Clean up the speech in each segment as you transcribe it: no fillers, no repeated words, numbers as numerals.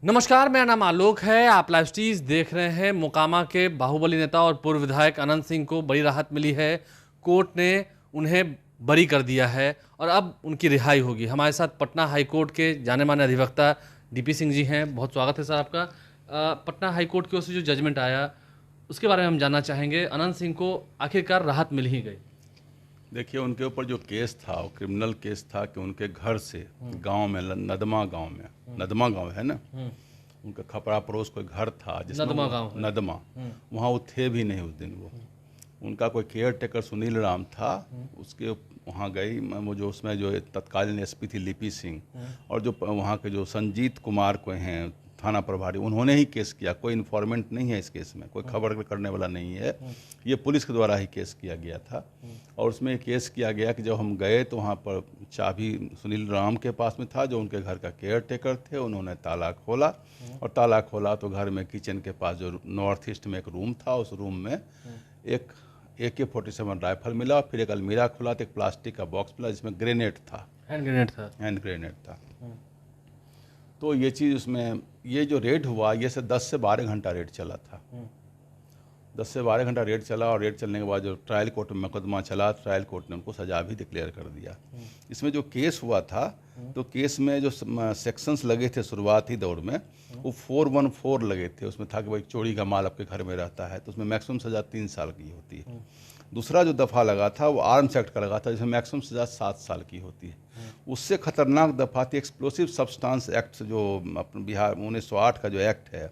नमस्कार, मेरा नाम आलोक है। आप लाइव स्टीज देख रहे हैं। मोकामा के बाहुबली नेता और पूर्व विधायक अनंत सिंह को बड़ी राहत मिली है। कोर्ट ने उन्हें बरी कर दिया है और अब उनकी रिहाई होगी। हमारे साथ पटना हाई कोर्ट के जाने माने अधिवक्ता डीपी सिंह जी हैं। बहुत स्वागत है सर आपका। पटना हाई कोर्ट की ओर से जो जजमेंट आया उसके बारे में हम जानना चाहेंगे। अनंत सिंह को आखिरकार राहत मिल ही गई। देखिए, उनके ऊपर जो केस था वो क्रिमिनल केस था कि उनके घर से गांव में नदमा गांव है ना, उनका खपरा पड़ोस कोई घर था जिसमें नदमा गांव है। नदमा, वहाँ वो थे भी नहीं उस दिन। वो उनका कोई केयर टेकर सुनील राम था, उसके वहाँ गई वो जो उसमें जो तत्कालीन एसपी थी लिपि सिंह, और जो वहाँ के जो संजीत कुमार को हैं थाना प्रभारी, उन्होंने ही केस किया। कोई इन्फॉर्मेंट नहीं है इस केस में, कोई खबर करने वाला नहीं है। ये पुलिस के द्वारा ही केस किया गया था। और उसमें केस किया गया कि जब हम गए तो वहाँ पर चाबी सुनील राम के पास में था, जो उनके घर का केयर टेकर थे। उन्होंने ताला खोला और ताला खोला तो घर में किचन के पास जो नॉर्थ ईस्ट में एक रूम था, उस रूम में एक AK-47 राइफल मिला। फिर एक अलमीरा खुला तो एक प्लास्टिक का बॉक्स मिला जिसमें ग्रेनेड था, हैंड ग्रेनेड था। तो ये चीज़ उसमें, ये जो रेड हुआ ये से 10 से 12 घंटा रेड चला था। 10 से 12 घंटा रेड चला और रेड चलने के बाद जो ट्रायल कोर्ट में मुकदमा चला, ट्रायल कोर्ट ने उनको सजा भी डिक्लेयर कर दिया। इसमें जो केस हुआ था, तो केस में जो सेक्शंस लगे थे शुरुआती दौर में, वो 414 लगे थे। उसमें था कि भाई चोरी का माल आपके घर में रहता है, तो उसमें मैक्सिमम सज़ा 3 साल की होती है। दूसरा जो दफ़ा लगा था वो आर्म्स एक्ट का लगा था, जिसमें मैक्सिमम सज़ा 7 साल की होती है। उससे खतरनाक दफ़ा थी एक्सप्लोसिव सब्सटेंस एक्ट, जो अपने बिहार 1908 का जो एक्ट है,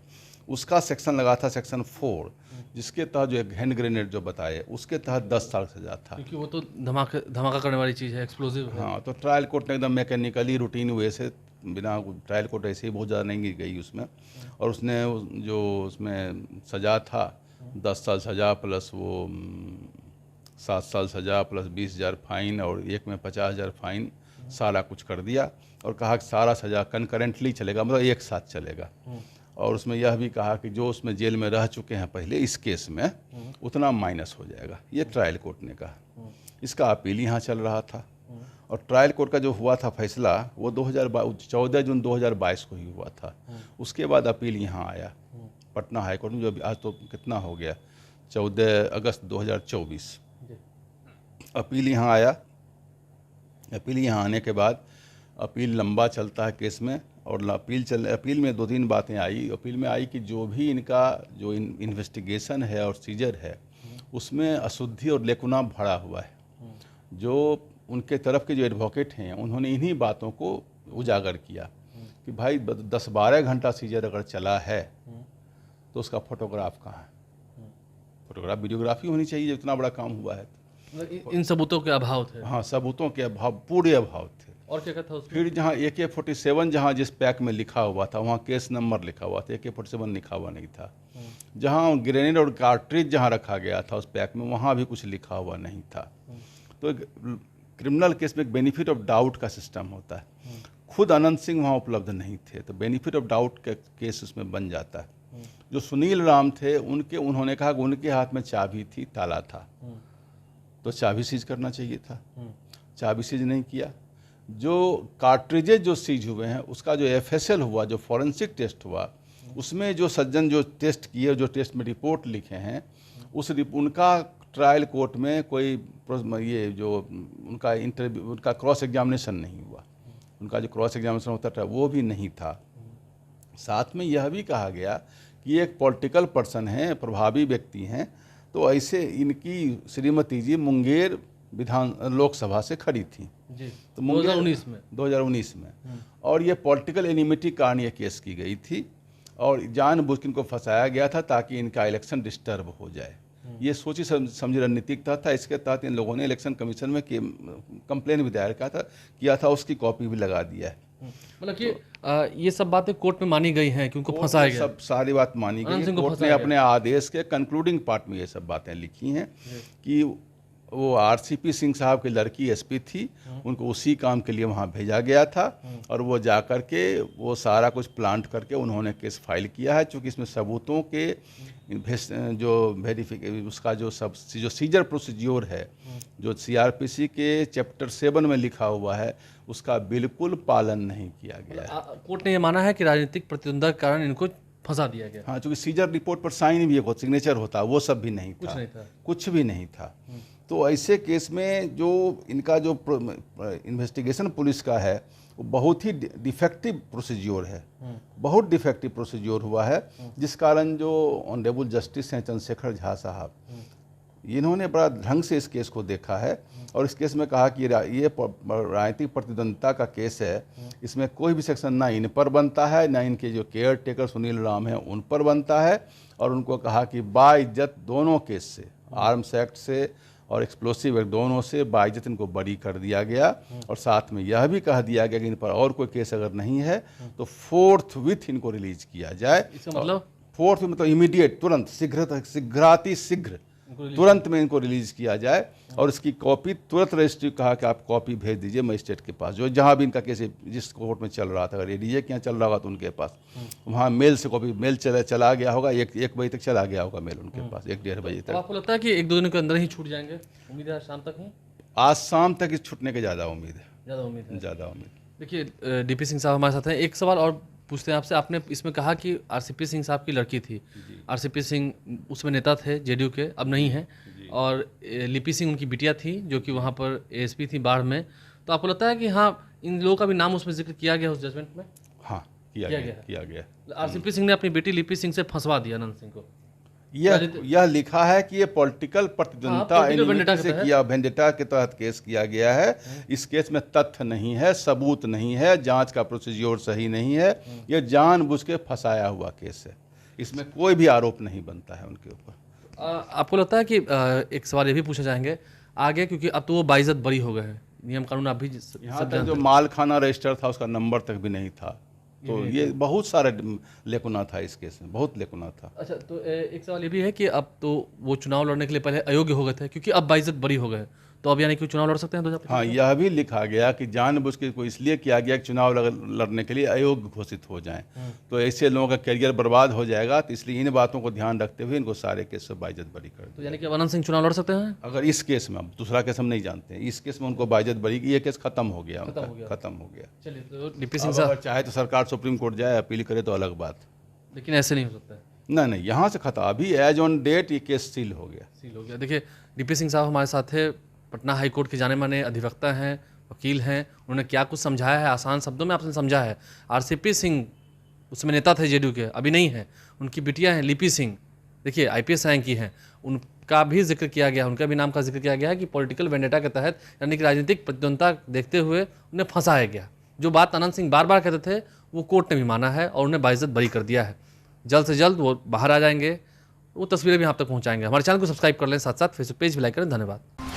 उसका सेक्शन लगा था सेक्शन 4, जिसके तहत जो एक हैंड ग्रेनेड जो बताए उसके तहत 10 साल सजा था, क्योंकि वो तो धमाका करने वाली चीज़ है, एक्सप्लोसिव है। हाँ, तो ट्रायल कोर्ट ने एकदम मैकेनिकली रूटीन वे से, बिना ट्रायल कोर्ट ऐसे ही बहुत ज़्यादा नहीं गई उसमें, और उसने जो उसमें सज़ा था 10 साल सज़ा प्लस वो 7 साल सज़ा प्लस 20,000 फाइन और एक में 50,000 फाइन, सारा कुछ कर दिया। और कहा कि सारा सज़ा कंकरेंटली चलेगा, मतलब एक साथ चलेगा। और उसमें यह भी कहा कि जो उसमें जेल में रह चुके हैं पहले इस केस में, उतना माइनस हो जाएगा। ये ट्रायल कोर्ट ने कहा। इसका अपील यहाँ चल रहा था। और ट्रायल कोर्ट का जो हुआ था फैसला, वो 14 जून 2022 को ही हुआ था। उसके बाद अपील यहाँ आया पटना हाई कोर्ट में, जो आज तो कितना हो गया, 14 अगस्त 2024 अपील यहाँ आया। अपील यहाँ आने के बाद अपील लंबा चलता है केस में, और अपील में 2-3 बातें आई। अपील में आई कि जो भी इनका जो इन्वेस्टिगेशन है और सीजर है, उसमें अशुद्धि और लेकुना भरा हुआ है। जो उनके तरफ के जो एडवोकेट हैं, उन्होंने इन्हीं बातों को उजागर किया कि भाई 10-12 घंटा सीजर अगर चला है तो उसका फोटोग्राफ कहाँ है? फोटोग्राफ वीडियोग्राफी होनी चाहिए, इतना बड़ा काम हुआ है। इन सबूतों के अभाव थे। हाँ, सबूतों के अभाव, पूरे अभाव थे। और क्या था उसमें? फिर जहाँ AK-47 जहाँ जिस पैक में लिखा हुआ था, वहाँ केस नंबर लिखा हुआ था, AK-47 लिखा हुआ नहीं था। जहाँ ग्रेनेड और कार्ट्रिज जहाँ रखा गया था उस पैक में, वहाँ भी कुछ लिखा हुआ नहीं था। तो क्रिमिनल केस में एक बेनिफिट ऑफ डाउट का सिस्टम होता है। खुद अनंत सिंह वहाँ उपलब्ध नहीं थे, तो बेनिफिट ऑफ डाउट का केस उसमें बन जाता है। जो सुनील राम थे, उन्होंने कहा कि उनके हाथ में चाबी थी, ताला था, तो चाबी सीज करना चाहिए था। चाबी सीज नहीं किया। जो कार्ट्रिजेज जो सीज हुए हैं, उसका जो FSL हुआ, जो फॉरेंसिक टेस्ट हुआ, उसमें जो सज्जन जो टेस्ट किए, जो टेस्ट में रिपोर्ट लिखे हैं, उनका ट्रायल कोर्ट में कोई ये जो उनका इंटरव्यू, उनका क्रॉस एग्जामिनेशन नहीं हुआ। उनका जो क्रॉस एग्जामिनेशन होता था वो भी नहीं था। साथ में यह भी कहा गया कि एक पॉलिटिकल पर्सन हैं, प्रभावी व्यक्ति हैं, तो ऐसे इनकी श्रीमती जी मुंगेर लोकसभा से खड़ी थी जी, तो 2019 में। और ये पॉलिटिकल एनिमिटी कारण ये केस की गई थी, और जानबूझ के इनको फंसाया गया था ताकि इनका इलेक्शन डिस्टर्ब हो जाए। ये सोची समझी रणनीतिक था। इसके तहत इन लोगों ने इलेक्शन कमीशन में कंप्लेन भी दायर किया था, उसकी कॉपी भी लगा दिया है। मतलब कि ये सब बातें कोर्ट में मानी गई हैं कि उनको फंसाया गया। सब सारी बात मानी गई है। कोर्ट ने अपने आदेश के कंक्लूडिंग पार्ट में ये सब बातें लिखी हैं कि वो RCP सिंह साहब की लड़की SP थी, उनको उसी काम के लिए वहाँ भेजा गया था, और वो जा कर के वो सारा कुछ प्लांट करके उन्होंने केस फाइल किया है। चूँकि इसमें सबूतों के जो वेरिफिक उसका जो सीजर प्रोसीज्योर है, जो सीआरपीसी के चैप्टर 7 में लिखा हुआ है, उसका बिल्कुल पालन नहीं किया गया। कोर्ट ने यह माना है कि राजनीतिक प्रतिद्वंद्विता के कारण इनको फंसा दिया गया। हाँ, चूँकि सीजर रिपोर्ट पर साइन भी एक सिग्नेचर होता, वो सब भी नहीं था, कुछ भी नहीं था। तो ऐसे केस में जो इनका जो इन्वेस्टिगेशन पुलिस का है वो बहुत ही डिफेक्टिव प्रोसीज्योर है, बहुत डिफेक्टिव प्रोसीज्योर हुआ है, जिस कारण जो ऑनरेबल जस्टिस हैं चंद्रशेखर झा साहब, इन्होंने बड़ा ढंग से इस केस को देखा है और इस केस में कहा कि ये राजनीतिक प्रतिद्वंद्विता का केस है, इसमें कोई भी सेक्शन ना इन पर बनता है, ना इनके जो केयर टेकर सुनील राम हैं उन पर बनता है। और उनको कहा कि बाइज्जत दोनों केस से, आर्म्स एक्ट से और एक्सप्लोसिव एक्ट दोनों से बाइज्जत इनको बरी कर दिया गया। और साथ में यह भी कह दिया गया कि इन पर और कोई केस अगर नहीं है तो फोर्थ विथ इनको रिलीज किया जाए। इसका मतलब फोर्थ मतलब इमीडिएट, तुरंत, शीघ्र तुरंत में इनको रिलीज किया जाए। और इसकी कॉपी तुरंत रजिस्ट्री कहा कि आप कॉपी भेज दीजिए मजिस्ट्रेट के पास, जो जहाँ भी इनका केस जिस कोर्ट में चल रहा था, अगर एडीजे के यहाँ चल रहा होगा तो उनके पास वहाँ मेल से कॉपी, मेल चला गया होगा, एक बजे तक चला गया होगा मेल उनके पास, 1-1:30 बजे तक। आपको लगता है कि 1-2 दिन के अंदर ही छूट जाएंगे? उम्मीद है शाम तक ही, आज शाम तक इस छूटने की ज़्यादा उम्मीद है, ज़्यादा उम्मीद। देखिए डीपी सिंह साहब हमारे साथ हैं, एक सवाल और पूछते हैं आपसे। आपने इसमें कहा कि आरसीपी सिंह साहब की लड़की थी, आरसीपी सिंह उसमें नेता थे जेडीयू के, अब नहीं है, और लिपि सिंह उनकी बिटिया थी जो कि वहाँ पर एएसपी थी बाढ़ में। तो आपको लगता है कि हाँ इन लोगों का भी नाम उसमें जिक्र किया गया उस जजमेंट में? हाँ, किया गया। आरसीपी सिंह ने अपनी बेटी लिपि सिंह से फंसवा दिया अनंत सिंह को। यह लिखा है कि ये पॉलिटिकल प्रतिद्वंद्विता से किया, वेंडेटा के तहत केस किया गया है। इस केस में तथ्य नहीं है, सबूत नहीं है, जांच का प्रोसीज्योर सही नहीं है, ये जानबूझ के फंसाया हुआ केस है। इसमें कोई भी आरोप नहीं बनता है उनके ऊपर। आपको लगता है कि एक सवाल ये भी पूछा जाएंगे आगे, क्योंकि अब तो वो बाइज्जत बरी हो गए हैं, नियम कानून आप भी यहाँ तक जो मालखाना रजिस्टर था उसका नंबर तक भी नहीं था, तो ये बहुत सारा लेकुना था इस केस में, बहुत लेकुना था। अच्छा, तो एक सवाल ये भी है कि अब तो वो चुनाव लड़ने के लिए पहले अयोग्य हो गए थे, क्योंकि अब बाइज्जत बरी हो गए, तो अब यानी कि चुनाव लड़ सकते हैं 2025? हाँ, यह भी लिखा गया कि जानबूझ के को इसलिए किया गया कि चुनाव लड़ने के लिए अयोग्य घोषित हो जाएं, तो ऐसे लोगों का करियर बर्बाद हो जाएगा। तो इसलिए इन बातों को ध्यान रखते हुए इनको सारे केस से बाइज्जत बरी कर दिया। तो यानी कि अनंत सिंह चुनाव लड़ सकते हैं अगर इस केस में, अब दूसरा केस हम नहीं जानते हैं, इस केस में उनको बाइज्जत बरी की, ये केस खत्म हो गया। चलिए, तो लिपि सिंह साहब चाहे तो सरकार सुप्रीम कोर्ट जाए, अपील करे तो अलग बात, लेकिन ऐसे नहीं हो सकता है। नहीं, यहाँ से खत्म, अभी एज ऑन डेट ये केस सील हो गया। देखिए लिपि सिंह साहब हमारे साथ है, पटना हाई कोर्ट के जाने माने अधिवक्ता हैं, वकील हैं। उन्होंने क्या कुछ समझाया है, आसान शब्दों में आपने समझा है। आरसीपी सिंह उसमें नेता थे जेडीयू के, अभी नहीं है, उनकी बिटिया हैं लिपि सिंह, देखिए आईपीएस रैंक की हैं, उनका भी जिक्र किया गया, उनका भी नाम का जिक्र किया गया है कि पॉलिटिकल वेंडेटा के तहत, यानी कि राजनीतिक प्रतिद्वंद्विता देखते हुए उन्हें फंसाया गया। जो बात अनंत सिंह बार बार कहते थे वो कोर्ट ने भी माना है और उन्हें बाइज्जत बरी कर दिया है। जल्द से जल्द वो बाहर आ जाएंगे, वो तस्वीरें भी आप तक पहुँचाएंगे। हमारे चैनल को सब्सक्राइब कर लें, साथ साथ फेसबुक पेज भी लाइक करें। धन्यवाद।